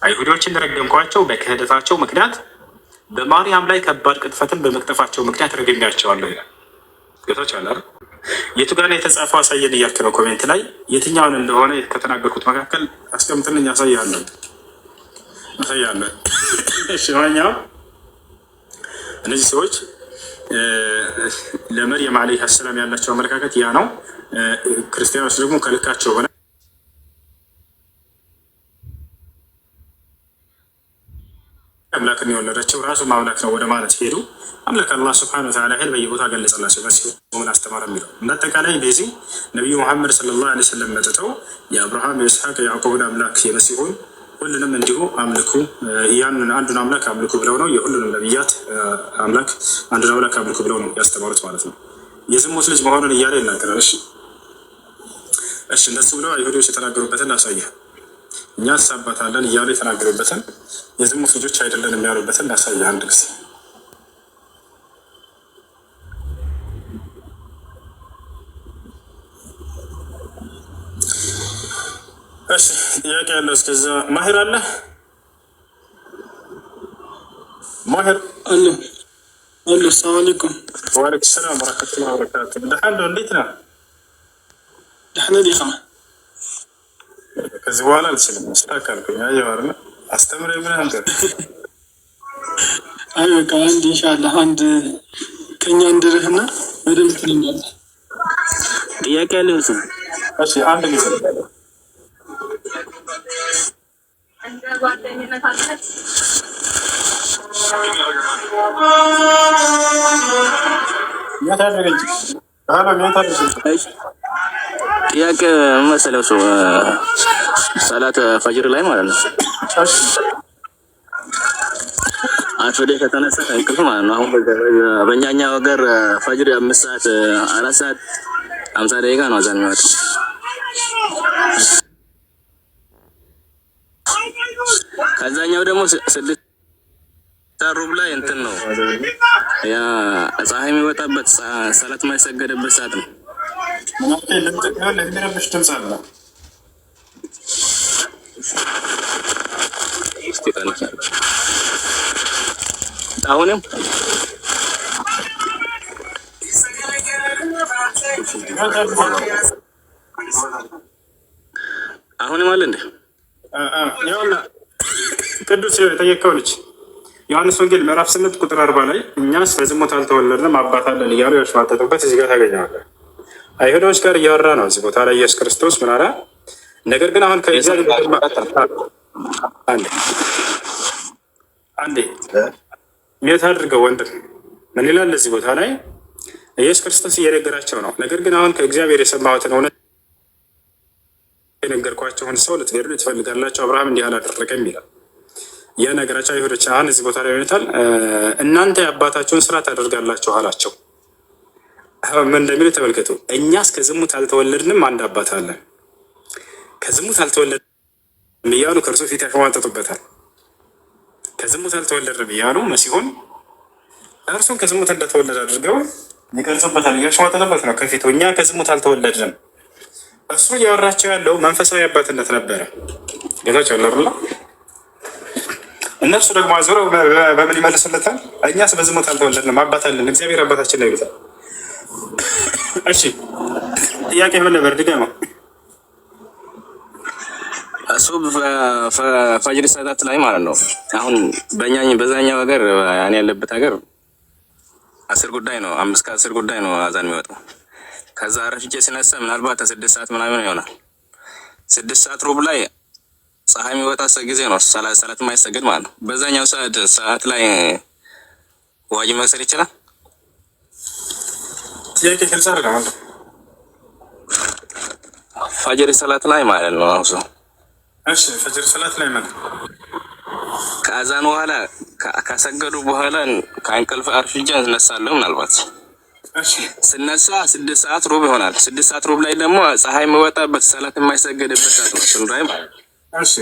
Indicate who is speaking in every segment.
Speaker 1: አይሁዶችን ረገምኳቸው በክህደታቸው ምክንያት በማርያም ላይ ከባድ ቅጥፈትን በመቅጠፋቸው ምክንያት ረግሜያቸዋለሁ ይላል። ጌቶች አለ የቱ ጋር የተጻፈው አሳየን እያልክ ነው። ኮሜንት ላይ የትኛውን እንደሆነ ከተናገርኩት መካከል አስቀምጥልኝ፣ ያሳያለሁ። እሺ ማኛው እነዚህ ሰዎች ለመርየም ዓለይሃ ሰላም ያላቸው አመለካከት ያ ነው። ክርስቲያኖች ደግሞ ከልካቸው ሆነ አምላክን የወለደችው ራሱ ማምላክ ነው ወደ ማለት ሄዱ። አምላክ አላህ ሱብሓነሁ ወተዓላ ይሄን በየቦታ ገለጸላቸው። መሲሁን አስተማረ የሚለው እንዳጠቃላይ በዚህ ነቢዩ ሙሐመድ ሰለላሁ ዐለይሂ ወሰለም መጥተው የአብርሃም የኢስሐቅ የያዕቆብን አምላክ የመሲሁን ሁሉንም እንዲሁ አምልኩ፣ ያንን አንዱን አምላክ አምልኩ ብለው ነው የሁሉንም ነቢያት አምላክ አንዱን አምላክ አምልኩ ብለው ነው ያስተማሩት ማለት ነው። የዝሙት ልጅ መሆኑን እያለ ይናገራል። እሺ እንደሱ ብለው አይሁዶች የተናገሩበትን ላሳየህ። እኛ አሳባታለን እያሉ የተናገሩበትን የዝሙት ልጆች አይደለን የሚያሉበትን ላሳየህ አንድ ጊዜ። እሺ ጥያቄ ያለው እስከዛ ማሂር አለ? ማሂር
Speaker 2: አለ አለ። ሰላም አለይኩም።
Speaker 1: ወአለይኩም ሰላም ወራህመቱላሂ ወበረካቱህ። ደህና እንዴት ነህ?
Speaker 2: ደህና ዲኻ?
Speaker 1: ከዚህ በኋላ አልችልም ስታካልኩኝ አየዋር አስተምረ ምን አንተ
Speaker 2: አይ በቃ አንድ ኢንሻአላህ አንድ ከኛ እንድርህና በደንብ ትልኛለህ። ጥያቄ ያለው
Speaker 1: እሺ አንድ ጊዜ
Speaker 3: ጥያቄ መሰለው ሰው ሰላት ፈጅር ላይ ማለት ነው አፍደ ከተነሳ እንቅልፍ ማለት ነው። አሁን በእኛኛ ሀገር ፈጅር 5 ሰዓት 4 ሰዓት 50 ደቂቃ ነው አዛን የሚወጣው። ከዛኛው ደግሞ 6 ሩብ ላይ እንትን ነው ያ ፀሐይ የሚወጣበት ሰላት የማይሰገድበት ሰዓት ነው። አሁንም አለ እንዴ?
Speaker 1: ያውና ቅዱስ የጠየቀው ልጅ ዮሐንስ ወንጌል ምዕራፍ 8 ቁጥር 40 ላይ እኛስ በዝሙት አልተወለድንም አባት አለን እያሉ ያሽሟጠጡበት እዚህ ጋር ታገኘዋለህ። አይሁዶች ጋር እያወራ ነው እዚህ ቦታ ላይ ኢየሱስ ክርስቶስ ምን አለ? ነገር ግን አሁን አንዴ ሚዩት አድርገው ወንድም ምን ይላል እዚህ ቦታ ላይ ኢየሱስ ክርስቶስ እየነገራቸው ነው። ነገር ግን አሁን ከእግዚአብሔር የሰማሁትን እውነት የነገርኳቸውን ሰው ልትገድሉ ትፈልጋላችሁ፣ አብርሃም እንዲህ አላደረገም ይላል። ያ ነገራቸው አይሁዶች አሁን እዚህ ቦታ ላይ ይሆናል። እናንተ የአባታችሁን ስራ ታደርጋላችሁ አላቸው። ምን እንደሚሉ ተመልከቱ። እኛስ ከዝሙት አልተወለድንም አንድ አባት አለን። ከዝሙት አልተወለድንም እያሉ ከእርሱ ፊት ያሸሟጠጡበታል። ከዝሙት አልተወለድንም እያሉ መሲሁን እርሱን ከዝሙት እንደተወለድ አድርገው ይቀርጹበታል። እያሸሟጠጡበት ነው ከፊቱ። እኛ ከዝሙት አልተወለድንም። እሱ እያወራቸው ያለው መንፈሳዊ አባትነት ነበረ። ጌታቸው አለርላ እነሱ ደግሞ አዙረው በምን ይመልሱለታል? እኛስ በዝሙት አልተወለድንም አባት አለን፣ እግዚአብሔር አባታችን ነው ይሉታል። እሺ ጥያቄ ምን ነበር? ድገመው።
Speaker 3: እሱ ፈጅር ሰዓት ላይ ማለት ነው። አሁን በዛኛው ሀገር እኔ ያለበት ሀገር 10 ጉዳይ ነው፣ 5 ከ10 ጉዳይ ነው አዛን የሚወጣው። ከዛ አረፍቼ ሲነሳ ምናልባት 6 ሰዓት ምናምን ይሆናል። 6 ሰዓት ሩብ ላይ ፀሐይ የሚወጣ ጊዜ ነው ሰላት የማይሰገድ ማለት ነው። በዛኛው ሰዓት ላይ ዋጅብ መሰል ይችላል።
Speaker 1: ጥያቄ ግልጽ አይደለም።
Speaker 3: ፈጅር ሰላት ላይ ማለት ነው። አሁን
Speaker 1: እሺ ፈጅር ሰላት ላይ ማለት
Speaker 3: ከአዛን በኋላ ካሰገዱ በኋላ ከእንቅልፍ አርፍጄ እነሳለሁ። ምናልባት ስነሳ 6 ሰዓት ሩብ ይሆናል። 6 ሰዓት ሩብ ላይ ደግሞ ፀሐይ የሚወጣበት ሰላት የማይሰገድበት ሰዓት ነው ሱንራይ ማለት ነው።
Speaker 1: እሺ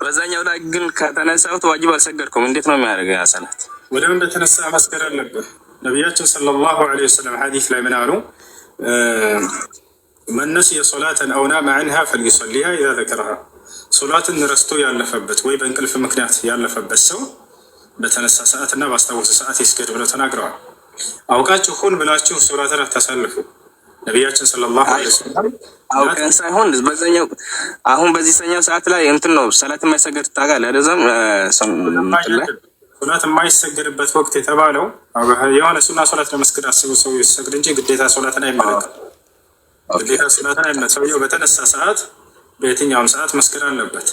Speaker 3: በዛኛው ላይ ግን ከተነሳሁት ዋጅብ አልሰገድኩም። እንዴት ነው የሚያደርገው ያ ሰላት?
Speaker 1: ወደው እንደተነሳ መስገድ አለበት። ነቢያችን ሰለላሁ ዐለይሂ ወሰለም ሐዲስ ላይ ምን አሉ? መን ነሲየ ሶላተን አው ናመ ዐንሃ ፈልዩሰሊሃ ኢዛ ዘከረሃ። ሶላትን ረስቶ ያለፈበት ወይ በእንቅልፍ ምክንያት ያለፈበት ሰው በተነሳ ሰዓት እና ባስታወሰ ሰዓት ይስገድ ብለው ተናግረዋል። አውቃችሁ ሆን ብላችሁ ሶላትን አታሳልፉ። ነቢያችን ሰለላሁ ዐለይሂ ወሰለም
Speaker 3: አውቀን ሳይሆን በዛኛው አሁን በዚህኛው ሰዓት ላይ እንትን ነው ሰላት የማይሰገድ ታውቃለህ አይደለም?
Speaker 1: ሶላት የማይሰገድበት ወቅት የተባለው የሆነ ሱና ሶላት ለመስገድ አስቡ ሰው ይሰግድ እንጂ ግዴታ ሶላትን አይመለከትም። ግዴታ ሶላትን አይመለከትም። ሰውየው በተነሳ ሰዓት በየትኛውም ሰዓት መስገድ አለበት።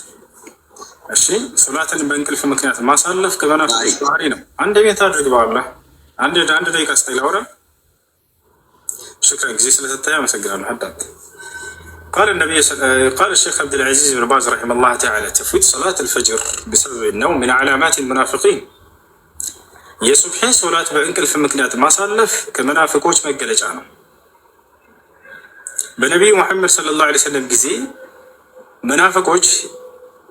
Speaker 1: እሺ ሶላትን በእንቅልፍ ምክንያት ማሳለፍ ከመናፍቆች ባህሪ ነው። አንድ ቤት አድርግ በአላህ አንድ ደቂቃ ስታይ ላውራ። ሽክረን ጊዜ ስለሰጠኝ አመሰግናለሁ። ሀዳት قال الشيخ عبد العزيز بن باز رحمه الله تعالى تفويت صلاة الفجر بسبب النوم من علامات المنافقين. የሱብሒ ሶላት በእንቅልፍ ምክንያት ማሳለፍ ከመናፍቆች መገለጫ ነው። በነቢዩ ሙሐመድ ሰለላሁ ዐለይሂ ወሰለም ጊዜ መናፍቆች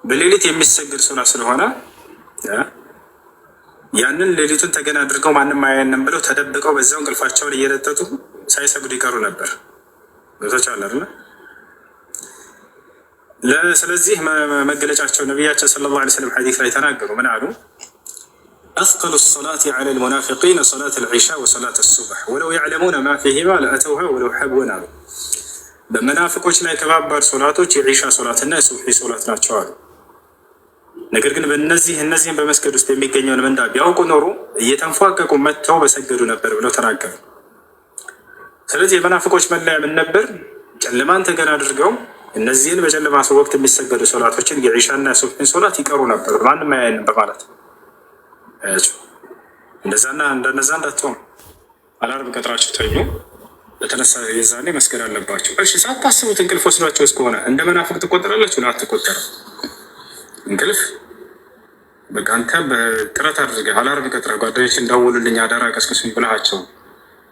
Speaker 1: በሌሊት የሚሰግድ ሶላት ስለሆነ ያንን ሌሊቱን ተገና አድርገው ማንም አያየንም ብለው ተደብቀው በዛው እንቅልፋቸውን እየለጠጡ ሳይሰግዱ ይቀሩ ነበር። ገብቶቻል አይደል? ስለዚህ መገለጫቸው ነቢያችን ሰለላሁ ዐለይሂ ወሰለም ሐዲስ ላይ ተናገሩ። ምን አሉ? أثقل الصلاة على المنافقين صلاة العشاء وصلاة الصبح ولو يعلمون ما فيهما لأتوها ولو حبوا አሉ። በመናፍቆች ላይ ከባባድ ሶላቶች የዒሻ ሶላትና የሱብሒ ሶላት ናቸው አሉ። ነገር ግን እነዚህን በመስገድ ውስጥ የሚገኘውን ምንዳ ቢያውቁ ኖሮ እየተንፏቀቁ መጥተው በሰገዱ ነበር ብለው ተናገሩ። ስለዚህ የመናፍቆች መለያ ምን ነበር? ጨለማን ተገን አድርገው እነዚህን በጨለማ ወቅት የሚሰገዱ ሶላቶችን የዒሻና የሱብሒን ሶላት ይቀሩ ነበር፣ ማንም አያየንም በማለት እንደነዛ እንዳትሆኑ አላርም ቀጥራችሁ ተኙ። ለተነሳ የዛኔ መስገድ አለባቸው። እሺ ሳታስቡት እንቅልፍ ወስዷቸው እስከሆነ እንደ መናፍቅ ትቆጠራላችሁ? አትቆጠርም። እንቅልፍ በቃ አንተ በጥረት አድርገህ አላርም ቀጥረህ ጓደኞች እንዳውሉልኝ አዳራ ቀስቅሱኝ ብለሃቸው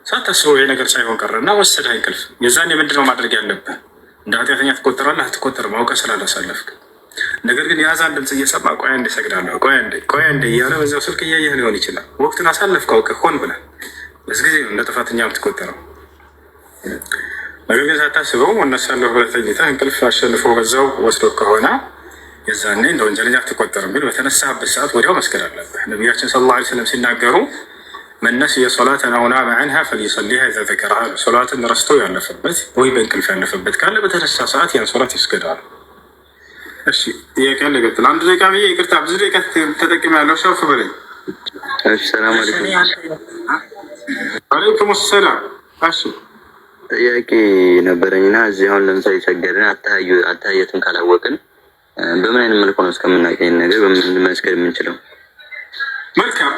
Speaker 1: ሳታስበው ይሄ ነገር ሳይሆን ቀረ እና ወሰደህ እንቅልፍ። የዛኔ ምንድነው ማድረግ ያለብህ? እንደ ኃጢአተኛ ትቆጠራለህ? አትቆጠርም፣ አውቀህ ስላላሳለፍክ። ነገር ግን የአዛን ድምፅ እየሰማ ቆይ አንዴ እሰግዳለሁ ቆይ አንዴ እያለ በዚያው ስልክ እያየህ ሊሆን ይችላል። ወቅትን አሳለፍክ አውቀህ ሆን ብለህ። በዚህ ጊዜ እንደ ጥፋተኛ የምትቆጠረው። ነገር ግን ሳታስበው እነሳለሁ ብለህ ተኝተህ እንቅልፍ አሸንፎ በዛው ወስዶ ከሆነ የዛኔ እንደ ወንጀለኛ አትቆጠርም። ግን በተነሳህበት ሰዓት ወዲያው መስገድ አለብህ። ነቢያችን ሰለላሁ ዐለይሂ ወሰለም ሲናገሩ መን ነሲየ ሶላተን አው ናመ ዐንሃ ፈሊሰሊሃ ኢዛ ዘከረሃ፣ ሶላትን ረስቶ ያለፈበት ወይ በእንቅልፍ ያለፈበት ካለ በተነሳ ሰዓት ያን ሶላት ይስገዳል። እሺ ጥያቄ አለ? ገጥል አንድ ደቂቃ ብዬ ይቅርታ፣ ብዙ ደቂቃ ተጠቅሜያለሁ። ሸፍ በለኝ።
Speaker 3: እሺ ሰላም አለይኩም።
Speaker 1: ወአለይኩም ሰላም። እሺ
Speaker 3: ጥያቄ ነበረኝና እዚህ አሁን ለምሳሌ ቸገረን አታየቱን ካላወቅን በምን አይነት መልኩ ነው እስከምናገኝ ነገር በምን መስገድ የምንችለው?
Speaker 1: መልካም።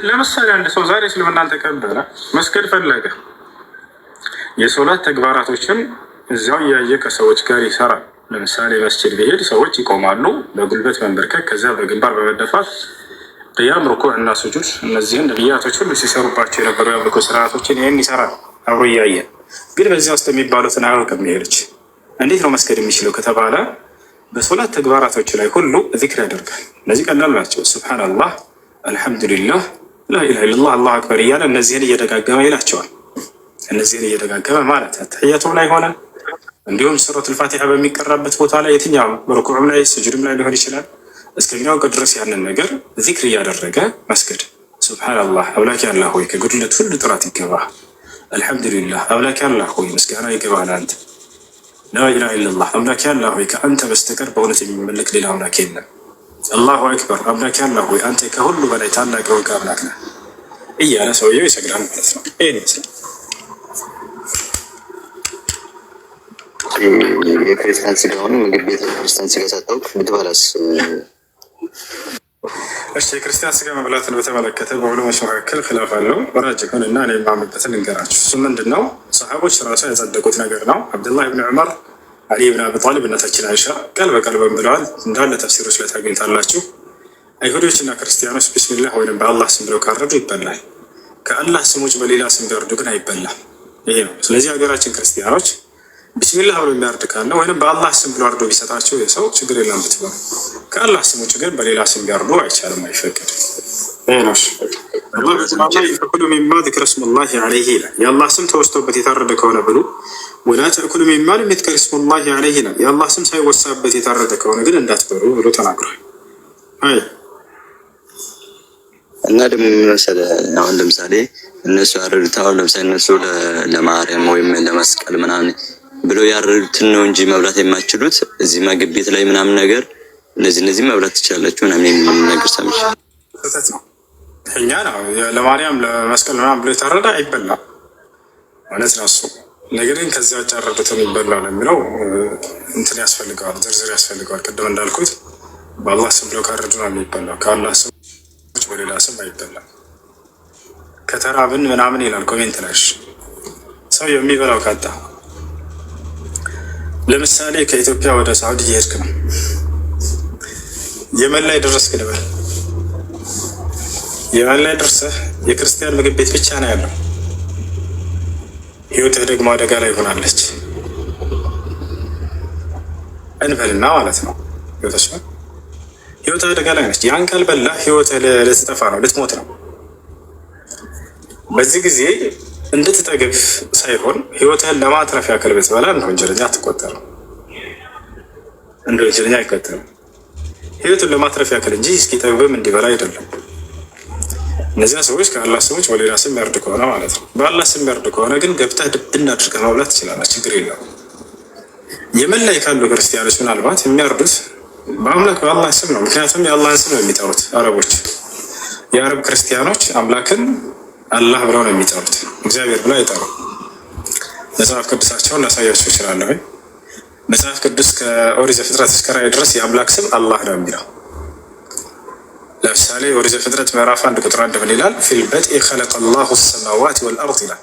Speaker 1: ለምሳሌ አንድ ሰው ዛሬ እስልምናን ተቀበለ፣ መስገድ ፈለገ። የሶላት ተግባራቶችን እዚያው እያየ ከሰዎች ጋር ይሰራል። ለምሳሌ መስጂድ ቢሄድ ሰዎች ይቆማሉ፣ በጉልበት መንበርከክ፣ ከዚያ በግንባር በመደፋት ቅያም፣ ሩኩዕ እና ሱጁድ፣ እነዚህን ነቢያቶች ሁሉ ሲሰሩባቸው የነበሩ የአምልኮ ስርዓቶችን ይህን ይሰራል አብሮ እያየ። ግን በዚያ ውስጥ የሚባሉትን አያውቅም። ይሄድች እንዴት ነው መስገድ የሚችለው ከተባለ በሶላት ተግባራቶች ላይ ሁሉ ዚክር ያደርጋል። እነዚህ ቀላል ናቸው። ሱብሃነላህ፣ አልሐምዱሊላህ፣ ላኢላሃ ኢለላህ፣ አላሁ አክበር እያለ እነዚህን እየደጋገመ ይላቸዋል። እነዚህን እየደጋገመ ማለት አተሕያቱም ላይ ሆነ እንዲሁም ሱረቱል ፋቲሓ በሚቀራበት ቦታ ላይ የትኛውም ሩኩዕም ላይ ስጁድም ላይ ሊሆን ይችላል። እስከኛው ድረስ ያንን ነገር ዚክር እያደረገ መስገድ። ሱብሃነላህ አምላኬ አላህ ሆይ ከጉድለት ሁሉ ጥራት ይገባህ። አልሐምዱሊላህ አምላኬ አላህ ሆይ ምስጋና ይገባህ ለአንተ። ላኢላሃ ኢለላህ አምላኬ አላህ ሆይ ከአንተ በስተቀር በእውነት የሚመለክ ሌላ አምላክ የለም። አላሁ አክበር አምላኬ አላህ ሆይ አንተ ከሁሉ በላይ ታላቅ የሆንክ አምላክ ነህ እያለ ሰውየው ይሰግዳል ማለት ነው። ይህን ይመስላል።
Speaker 3: የክርስቲያን ስጋውን ምግብ ቤት ክርስቲያን ስጋ ሰጠው ብትበላስ?
Speaker 1: እሺ የክርስቲያን ስጋ መብላትን በተመለከተ በዑለሞች መካከል ኺላፍ አለው። ወራጅሁን እና እኔ የማምንበትን ልንገራችሁ። እሱ ምንድን ነው? ሰሃቦች ራሱ ያጸደቁት ነገር ነው። አብዱላህ ብን ዑመር፣ አሊ ብን አቢ ጣሊብ፣ እናታችን አይሻ ቃል በቃል ብለዋል። እንዳለ ተፍሲሮች ላይ ታገኝታላችሁ። አይሁዶች እና ክርስቲያኖች ቢስሚላህ ወይም በአላህ ስም ብለው ካረዱ ይበላል። ከአላህ ስሞች በሌላ ስም ቢያርዱ ግን አይበላም። ይሄ ነው። ስለዚህ ሀገራችን ክርስቲያኖች ቢስሚላህ ብሎ የሚያርድ ካለ ወይም በአላህ ስም ብሎ አርዶ ቢሰጣቸው የሰው ችግር የለም ብትበሉ፣ ከአላህ ስም ውጭ ግን በሌላ ስም ቢያርዱ አይቻልም፣ አይፈቀድም። ይሄ ነው። ተእኩሉ ሚማ ዚክረ ስሙላሂ ዐለይሂ ይላል። የአላህ ስም ተወስቶበት የታረደ ከሆነ ብሉ። ወላ ተእኩሉ ሚማ ለም ዩዝከር ስሙላሂ ዐለይሂ ይላል። የአላህ ስም ሳይወሳበት የታረደ ከሆነ ግን እንዳትበሉ ብሎ ተናግሯል።
Speaker 4: እና ደግሞ መሰለህ አሁን ለምሳሌ እነሱ ያረዱት አሁን ለምሳሌ እነሱ ለማርያም ወይም ለመስቀል ምናምን ብለው ያረዱትን ነው እንጂ መብላት የማይችሉት እዚህ ምግብ ቤት ላይ ምናምን ነገር እነዚህ መብላት ትችላላችሁ ምናምን የሚል ነገር ሰምቼ
Speaker 1: ስህተት ነው። እኛ ነው ለማርያም ለመስቀል ምናምን ብሎ የታረደ አይበላም ማለት ነው እሱ። ነገር ግን ከዚያ ውጭ ያረዱትን ይበላል የሚለው እንትን ያስፈልገዋል፣ ዝርዝር ያስፈልገዋል። ቅድም እንዳልኩት በአላህ ስም ብለው ካረዱ ነው የሚበላው። ከአላህ ስም በሌላ ስም አይበላም። ከተራብን ምናምን ይላል ኮሜንት ላይ ሰው የሚበላው ካጣ። ለምሳሌ ከኢትዮጵያ ወደ ሳዑዲ እየሄድክ ነው፣ የመን ላይ ደረስክ ልበል። የመን ላይ ደርሰህ የክርስቲያን ምግብ ቤት ብቻ ነው ያለው። ህይወትህ ደግሞ አደጋ ላይ ሆናለች እንበልና ማለት ነው። ህይወትህ አደጋ ላይ ነች። ያን ካልበላህ ህይወትህ ልትጠፋ ነው፣ ልትሞት ነው። በዚህ ጊዜ እንድትጠግብ ሳይሆን ህይወትህን ለማትረፍ ያክል ብትበላ እንደ ወንጀለኛ አትቆጠርም፣ እንደ ወንጀለኛ አይቆጠርም። ህይወቱን ለማትረፍ ያክል እንጂ እስኪጠግብም እንዲበላ አይደለም። እነዚያ ሰዎች ከአላህ ስሞች በሌላ ስም ያርድ ከሆነ ማለት ነው። በአላህ ስም ያርድ ከሆነ ግን ገብተህ ድብና አድርገህ መብላት ትችላለህ፣ ችግር የለውም። የመን ላይ ካሉ ክርስቲያኖች ምናልባት የሚያርዱት በአምላክ በአላህ ስም ነው። ምክንያቱም የአላህን ስም ነው የሚጠሩት አረቦች። የአረብ ክርስቲያኖች አምላክን አላህ ብለው ነው የሚጠሩት፣ እግዚአብሔር ብለው አይጠሩም። መጽሐፍ ቅዱሳቸውን ላሳያቸው እችላለሁ። መጽሐፍ ቅዱስ ከኦሪት ዘፍጥረት እስከ ራዕይ ድረስ የአምላክ ስም አላህ ነው የሚለው። ለምሳሌ ኦሪት ዘፍጥረት ምዕራፍ 1 ቁጥር 1 ምን ይላል? ፊል በድኢ ኸለቀ ላሁ ሰማዋት ወልአርድ ይላል።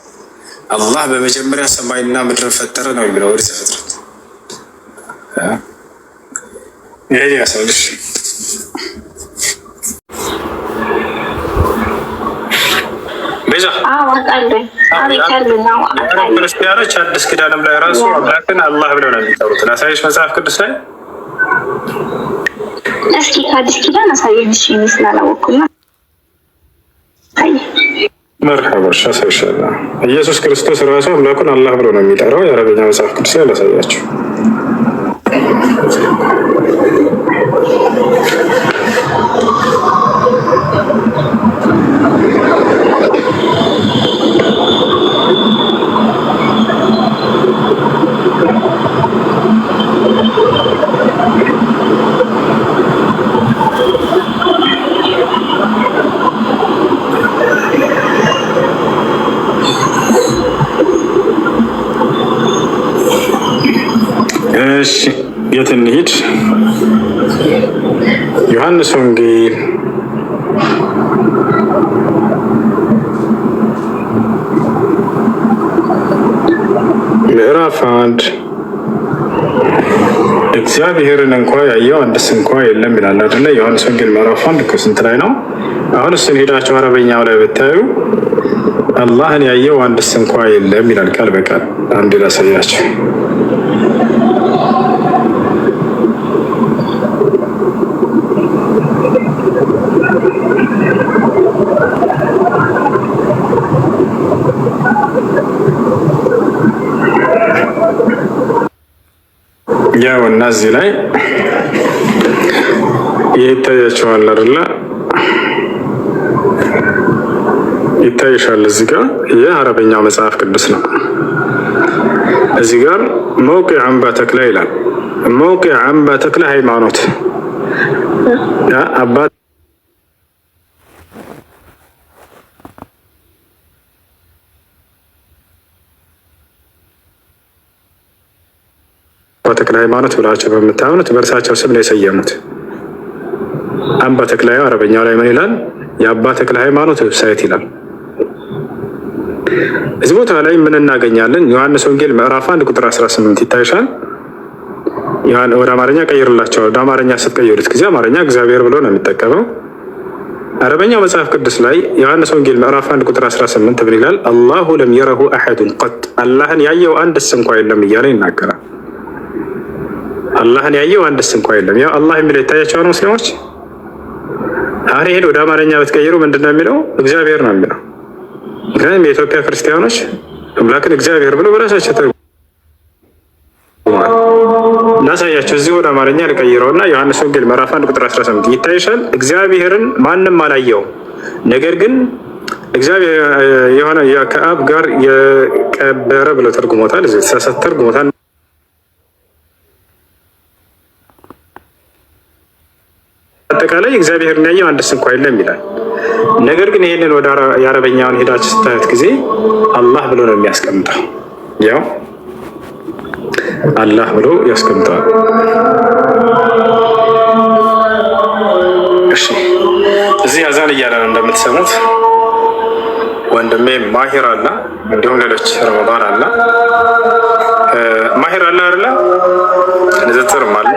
Speaker 1: አላህ በመጀመሪያ ሰማይና ምድርን ፈጠረ ነው የሚለው ኦሪት ዘፍጥረት። ይሄ ያሳልሽ ቤዛ ክርስቲያኖች አዲስ ኪዳንም ላይ ራሱ አምላክን አላህ ብለው ነው የሚጠሩት። ላሳይሽ መጽሐፍ ቅዱስ ላይ
Speaker 5: እስኪ ከአዲስ ኪዳን አሳየኝ። እሺ ስላላወቅኩና
Speaker 1: መርሐባ አሳይሻለሁ። ኢየሱስ ክርስቶስ ራሱ አምላኩን አላህ ብሎ ነው የሚጠራው። የአረበኛ መጽሐፍ ቅዱስ ላይ ላሳያችሁ። እሺ የት እንሂድ? ዮሐንስ ወንጌል ምዕራፍ 1 እግዚአብሔርን እንኳ ያየው አንድስ እንኳ የለም ይላል አይደለ? ዮሐንስ ወንጌል ምዕራፍ 1 ስንት ላይ ነው? አሁን እሱን ሄዳችሁ አረበኛው ላይ ብታዩ አላህን ያየው አንድስ እንኳ የለም ይላል ቃል በቃል። አንድ ላሳያችሁ። ያው እና እዚህ ላይ ይታያቸዋል አይደለ? ይታይሻል። እዚህ ጋር የአረበኛው መጽሐፍ ቅዱስ ነው። እዚህ ጋር መውቂዕ አምባ ተክለ ይላል። መውቂዕ አምባ ተክለ ሃይማኖት አባ ተክለ ሃይማኖት ብላቸው በምታምኑት በእርሳቸው ስም ነው የሰየሙት። አምባ ተክለ አረበኛው ላይ ምን ይላል? የአባ ተክለ ሃይማኖት ዌብሳይት ይላል። እዚህ ቦታ ላይ ምን እናገኛለን? ዮሐንስ ወንጌል ምዕራፍ 1 ቁጥር 18 ይታይሻል። ወደ አማርኛ ቀይርላቸዋል። ወደ አማርኛ ስትቀይሩት ጊዜ አማርኛ እግዚአብሔር ብሎ ነው የሚጠቀመው። አረበኛው መጽሐፍ ቅዱስ ላይ ዮሐንስ ወንጌል ምዕራፍ 1 ቁጥር 18 ምን ይላል? አላሁ ለም የረሁ አሐዱን ቀጥ፣ አላህን ያየው አንድስ እንኳ የለም እያለ ይናገራል። አላህን ያየው አንድስ እንኳ የለም። ያው አላህ የሚለው ይታያቸዋል ሙስሊሞች። አሁን ይሄን ወደ አማርኛ ብትቀይሩ ምንድነው የሚለው? እግዚአብሔር ነው የሚለው። ምክንያቱም የኢትዮጵያ ክርስቲያኖች አምላክን እግዚአብሔር ብሎ በራሳቸው ተርጉመዋል። ላሳያቸው እዚህ ወደ አማርኛ ልቀይረውና ዮሐንስ ወንጌል ምዕራፍ 1 ቁጥር 18 ይታይሻል። እግዚአብሔርን ማንም አላየውም፣ ነገር ግን እግዚአብሔር የሆነ ከአብ ጋር የቀበረ ብሎ ተርጉሞታል። እዚህ ተሳሳተ ተርጉሞታል። አጠቃላይ እግዚአብሔርን ያየው አንድስ እንኳ የለም ይላል። ነገር ግን ይህንን ወደ የአረበኛውን ሄዳችሁ ስታዩት ጊዜ አላህ ብሎ ነው የሚያስቀምጠው። ያው አላህ ብሎ ያስቀምጠዋል። እሺ እዚህ አዛን እያለ ነው እንደምትሰሙት። ወንድሜ ማሂር አለ፣ እንዲሁም ሌሎች ረመዳን አለ። ማሂር አለ አይደለ? ንዝትርም አለ